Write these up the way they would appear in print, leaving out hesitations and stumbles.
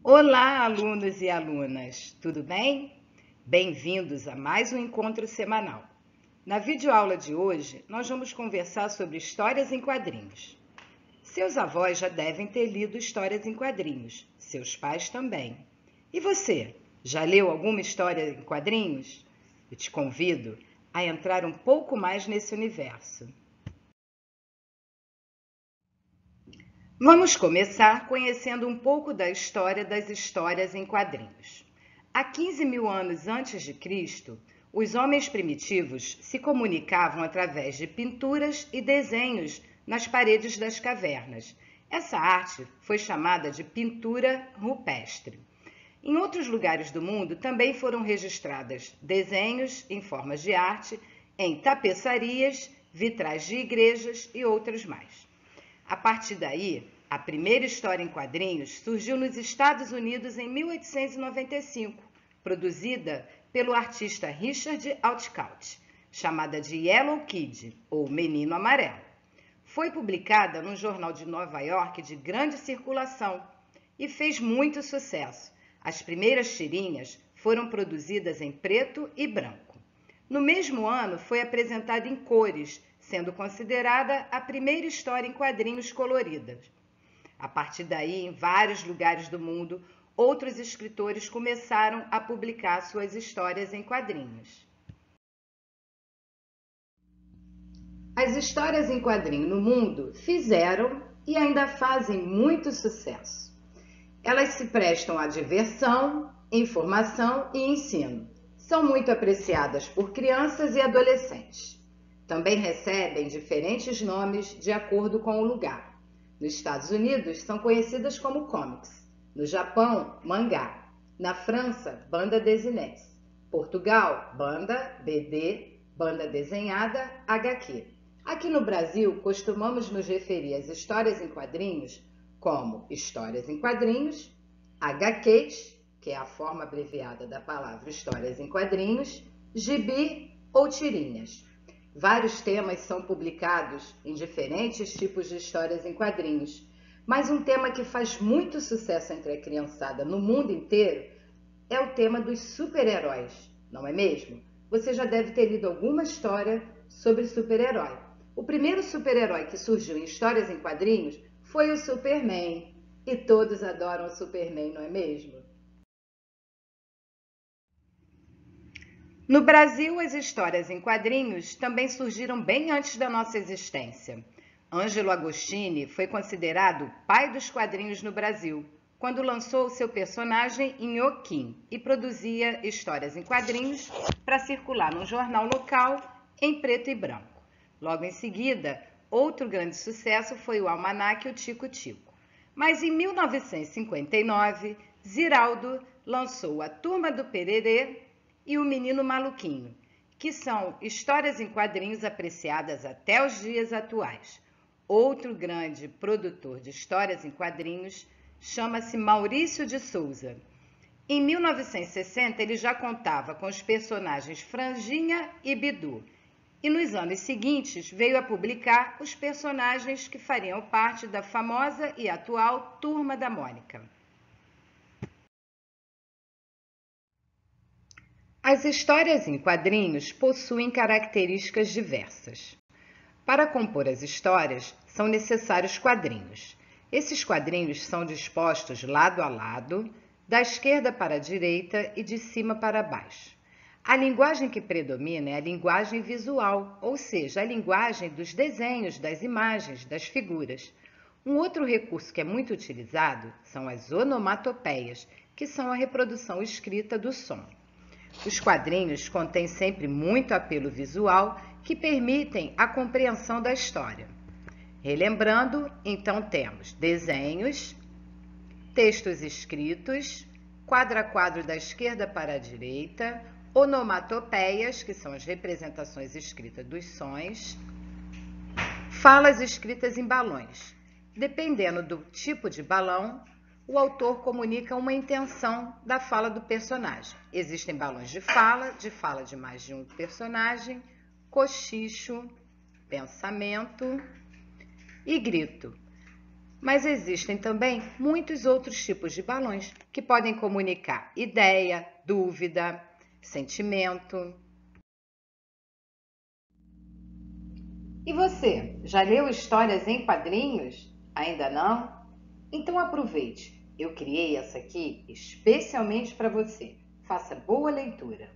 Olá, alunos e alunas, tudo bem? Bem-vindos a mais um encontro semanal. Na videoaula de hoje, nós vamos conversar sobre histórias em quadrinhos. Seus avós já devem ter lido histórias em quadrinhos, seus pais também. E você, já leu alguma história em quadrinhos? Eu te convido a entrar um pouco mais nesse universo. Vamos começar conhecendo um pouco da história das histórias em quadrinhos. Há 15 mil anos antes de Cristo, os homens primitivos se comunicavam através de pinturas e desenhos nas paredes das cavernas. Essa arte foi chamada de pintura rupestre. Em outros lugares do mundo também foram registradas desenhos em formas de arte em tapeçarias, vitrais de igrejas e outras mais. A partir daí, a primeira história em quadrinhos surgiu nos Estados Unidos em 1895, produzida pelo artista Richard Outcault, chamada de Yellow Kid, ou Menino Amarelo. Foi publicada num jornal de Nova York de grande circulação e fez muito sucesso. As primeiras tirinhas foram produzidas em preto e branco. No mesmo ano, foi apresentada em cores, sendo considerada a primeira história em quadrinhos coloridas. A partir daí, em vários lugares do mundo, outros escritores começaram a publicar suas histórias em quadrinhos. As histórias em quadrinho no mundo fizeram e ainda fazem muito sucesso. Elas se prestam à diversão, informação e ensino. São muito apreciadas por crianças e adolescentes. Também recebem diferentes nomes de acordo com o lugar. Nos Estados Unidos, são conhecidas como comics. No Japão, mangá. Na França, banda desenhada. Portugal, banda, BD, banda desenhada, HQ. Aqui no Brasil, costumamos nos referir às histórias em quadrinhos como histórias em quadrinhos, HQs, que é a forma abreviada da palavra histórias em quadrinhos, gibi ou tirinhas. Vários temas são publicados em diferentes tipos de histórias em quadrinhos, mas um tema que faz muito sucesso entre a criançada no mundo inteiro é o tema dos super-heróis, não é mesmo? Você já deve ter lido alguma história sobre super-herói. O primeiro super-herói que surgiu em histórias em quadrinhos foi o Superman, e todos adoram o Superman, não é mesmo? No Brasil, as histórias em quadrinhos também surgiram bem antes da nossa existência. Ângelo Agostini foi considerado o pai dos quadrinhos no Brasil, quando lançou seu personagem Inhoquim e produzia histórias em quadrinhos para circular num jornal local em preto e branco. Logo em seguida, outro grande sucesso foi o almanaque O Tico Tico. Mas em 1959, Ziraldo lançou A Turma do Pererê e O Menino Maluquinho, que são histórias em quadrinhos apreciadas até os dias atuais. Outro grande produtor de histórias em quadrinhos chama-se Maurício de Souza. Em 1960, ele já contava com os personagens Franjinha e Bidu, e nos anos seguintes veio a publicar os personagens que fariam parte da famosa e atual Turma da Mônica. As histórias em quadrinhos possuem características diversas. Para compor as histórias, são necessários quadrinhos. Esses quadrinhos são dispostos lado a lado, da esquerda para a direita e de cima para baixo. A linguagem que predomina é a linguagem visual, ou seja, a linguagem dos desenhos, das imagens, das figuras. Um outro recurso que é muito utilizado são as onomatopeias, que são a reprodução escrita do som. Os quadrinhos contêm sempre muito apelo visual que permitem a compreensão da história. Relembrando, então temos desenhos, textos escritos, quadro a quadro da esquerda para a direita, onomatopeias, que são as representações escritas dos sons, falas escritas em balões. Dependendo do tipo de balão, o autor comunica uma intenção da fala do personagem. Existem balões de fala de mais de um personagem, cochicho, pensamento e grito. Mas existem também muitos outros tipos de balões que podem comunicar ideia, dúvida, sentimento. E você, já leu histórias em quadrinhos? Ainda não? Então aproveite. Eu criei essa aqui especialmente para você. Faça boa leitura.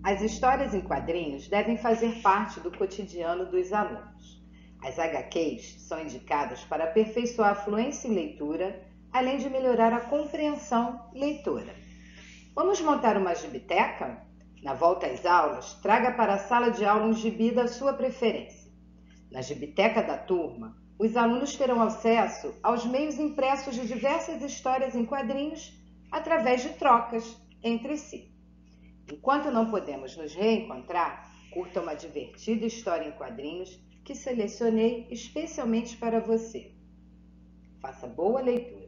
As histórias em quadrinhos devem fazer parte do cotidiano dos alunos. As HQs são indicadas para aperfeiçoar a fluência em leitura, além de melhorar a compreensão leitora. Vamos montar uma gibiteca? Na volta às aulas, traga para a sala de aula um gibi da sua preferência. Na gibiteca da turma, os alunos terão acesso aos meios impressos de diversas histórias em quadrinhos através de trocas entre si. Enquanto não podemos nos reencontrar, curta uma divertida história em quadrinhos que selecionei especialmente para você. Faça boa leitura.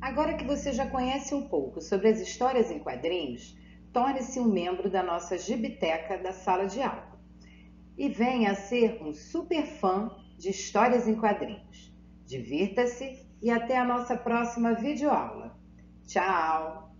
Agora que você já conhece um pouco sobre as histórias em quadrinhos, torne-se um membro da nossa gibiteca da sala de aula e venha a ser um super fã de histórias em quadrinhos. Divirta-se e até a nossa próxima videoaula. Tchau!